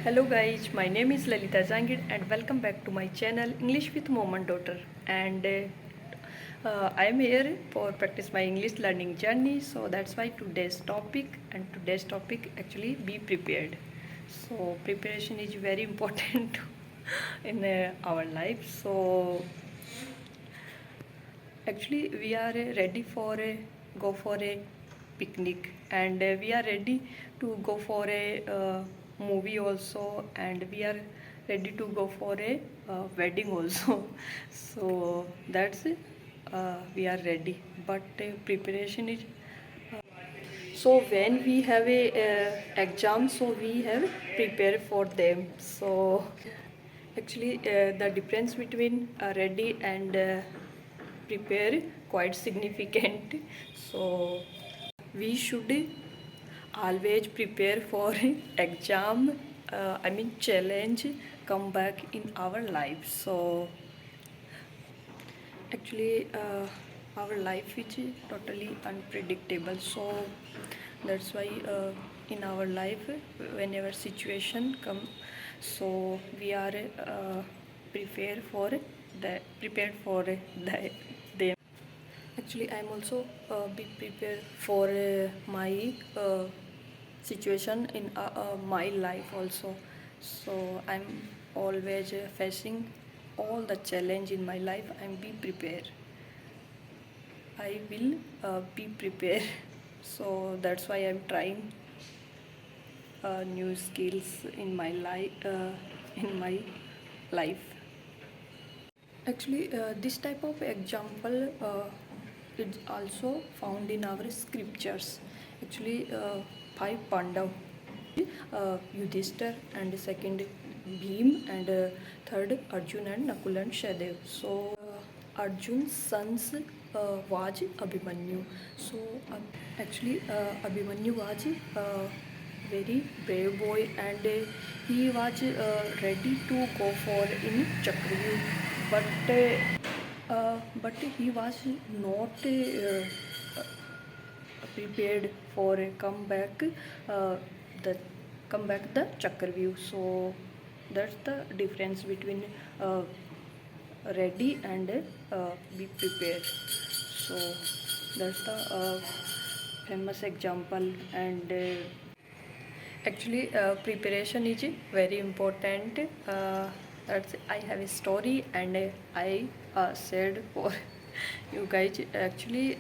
Hello guys, my name is Lalita Zangid and welcome back to my channel English with Mom and Daughter. And I am here for practice my English learning journey. So that's why today's topic actually be prepared. So preparation is very important in our life. So actually we are ready for a go for a picnic, and we are ready to go for a movie also, and we are ready to go for a wedding also. So that's it. We are ready, but preparation is so when we have a exam, so we have prepared for them. So actually the difference between ready and prepare quite significant. So we should always prepare for exam, challenge come back in our life. So actually our life is totally unpredictable. So that's why in our life whenever situation come, so we are prepared for them. Actually I'm also be prepared for my situation in my life also. So I'm always facing all the challenge in my life. I'm be prepared. I will be prepared. So that's why I'm trying new skills in my life. Actually, this type of example is also found in our scriptures. Actually, five Pandav, Yudhishthir, and second Bhim, and third Arjun and Nakul and Shadev. So Arjun's sons was Abhimanyu. So actually Abhimanyu was very brave boy, and he was ready to go for in Chakravyuh, but he was not prepared for a comeback, the comeback the Chakravyuh. So that's the difference between ready and be prepared. So that's the famous example. And actually preparation is very important. That's I have a story, and I said for you guys. Actually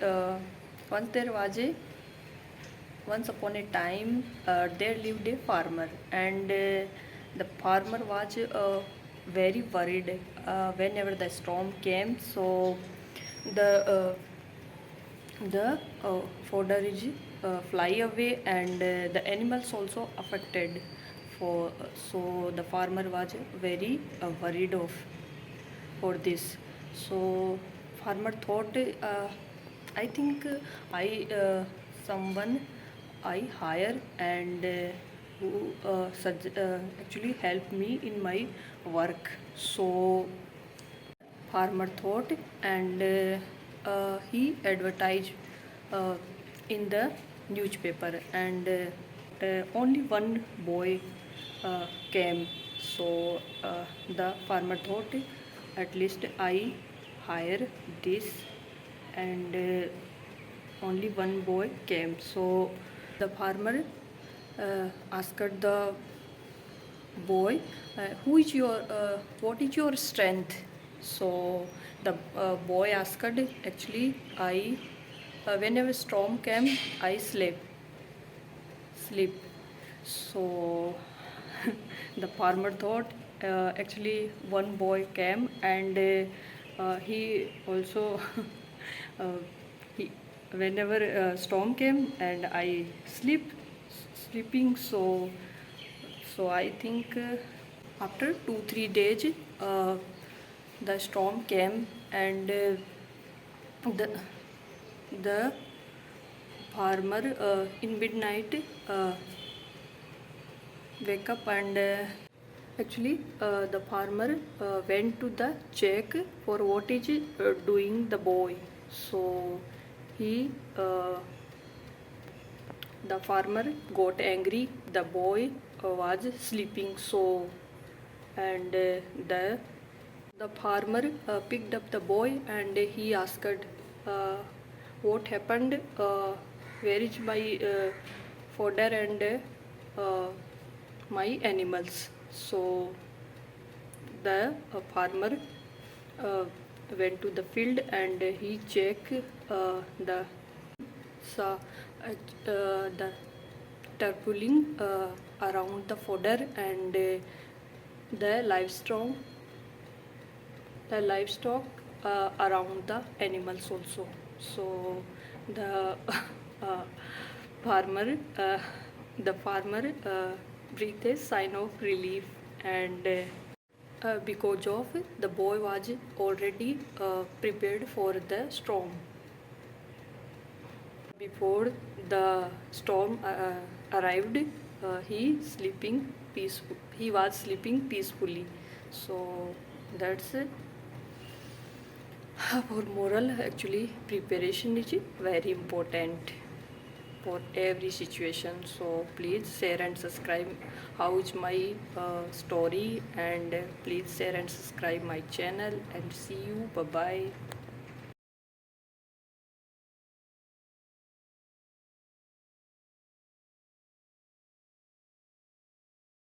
once upon a time there lived a farmer, and the farmer was very worried whenever the storm came. So the fodder is fly away, and the animals also affected. So the farmer was very worried of for this. So farmer thought, I think I someone I hire, and who actually help me in my work. So farmer thought, and he advertised uh, in the newspaper, and only one boy came. So the farmer thought, at least I hire this, and only one boy came. So the farmer asked the boy, who is your what is your strength? So the boy asked, actually I whenever storm came I sleep. So the farmer thought, actually one boy came, and he also uh, he, whenever storm came and I sleeping. So I think after 2 3 days the storm came, and the the farmer in midnight wake up, and actually the farmer went to the check for what is doing the boy. So he the farmer got angry. The boy was sleeping. So, and the farmer picked up the boy and he asked, uh, "What happened? Where is my fodder and my animals?" So the farmer uh, went to the field and he checked the saw the tarpaulin around the fodder and the livestock around the animals also. So the uh, farmer the farmer breathed a sign of relief, and because of the boy was already prepared for the storm. Before the storm arrived, he was sleeping peacefully. So that's for moral. Actually, preparation is very important for every situation. So please share and subscribe how is my story, and please share and subscribe my channel, and see you. Bye bye.